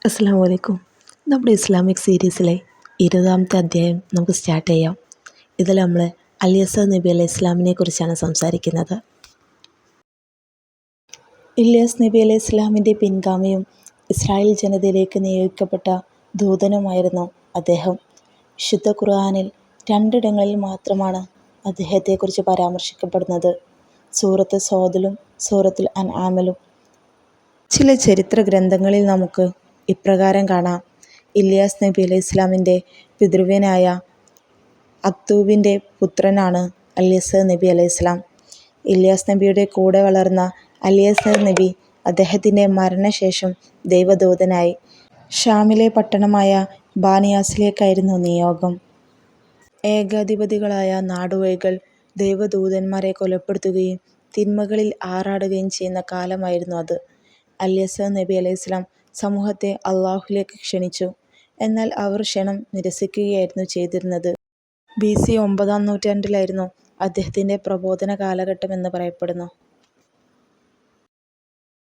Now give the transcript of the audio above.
അസ്സലാമു അലൈക്കും. നമ്മുടെ ഇസ്ലാമിക് സീരീസിലെ 20-ാമത്തെ അധ്യായം നമുക്ക് സ്റ്റാർട്ട് ചെയ്യാം. ഇതിൽ നമ്മൾ അലിയസ നബി അലൈഹി ഇസ്ലാമിനെ കുറിച്ചാണ് സംസാരിക്കുന്നത്. ഇല്യാസ് നബി അലൈഹി ഇസ്ലാമിൻ്റെ പിൻഗാമിയും ഇസ്രായേൽ ജനതയിലേക്ക് നിയോഗിക്കപ്പെട്ട ദൂതനുമായിരുന്നു അദ്ദേഹം. വിശുദ്ധ ഖുർആനിൽ 2 ഇടങ്ങളിൽ മാത്രമാണ് അദ്ദേഹത്തെക്കുറിച്ച് പരാമർശിക്കപ്പെടുന്നത്. സൂറത്ത് സ്വാദിലും സൂറത്തുൽ അൻആമിലും. ചില ചരിത്ര ഗ്രന്ഥങ്ങളിൽ നമുക്ക് ഇപ്രകാരം കാണാം: ഇല്യാസ് നബി അലൈഹി ഇസ്ലാമിൻ്റെ പിതൃവ്യനായ അക്തൂബിൻ്റെ പുത്രനാണ് അലിയസർ നബി അലൈഹി ഇസ്ലാം. ഇല്യാസ് നബിയുടെ കൂടെ വളർന്ന അലിയസർ നബി അദ്ദേഹത്തിൻ്റെ മരണശേഷം ദൈവദൂതനായി. ഷാമിലെ പട്ടണമായ ബാനിയാസിലേക്കായിരുന്നു നിയോഗം. ഏകാധിപതികളായ നാടുവാഴികൾ ദൈവദൂതന്മാരെ കൊലപ്പെടുത്തുകയും തിന്മകളിൽ ആറാടുകയും ചെയ്യുന്ന കാലമായിരുന്നു അത്. അലിയസർ നബി അലൈഹി ഇസ്ലാം സമൂഹത്തെ അള്ളാഹുവിലേക്ക് ക്ഷണിച്ചു. എന്നാൽ അവർ ക്ഷണം നിരസിക്കുകയായിരുന്നു ചെയ്തിരുന്നത്. BC 9-ാം നൂറ്റാണ്ടിലായിരുന്നു അദ്ദേഹത്തിൻ്റെ പ്രബോധന കാലഘട്ടം എന്ന് പറയപ്പെടുന്നു.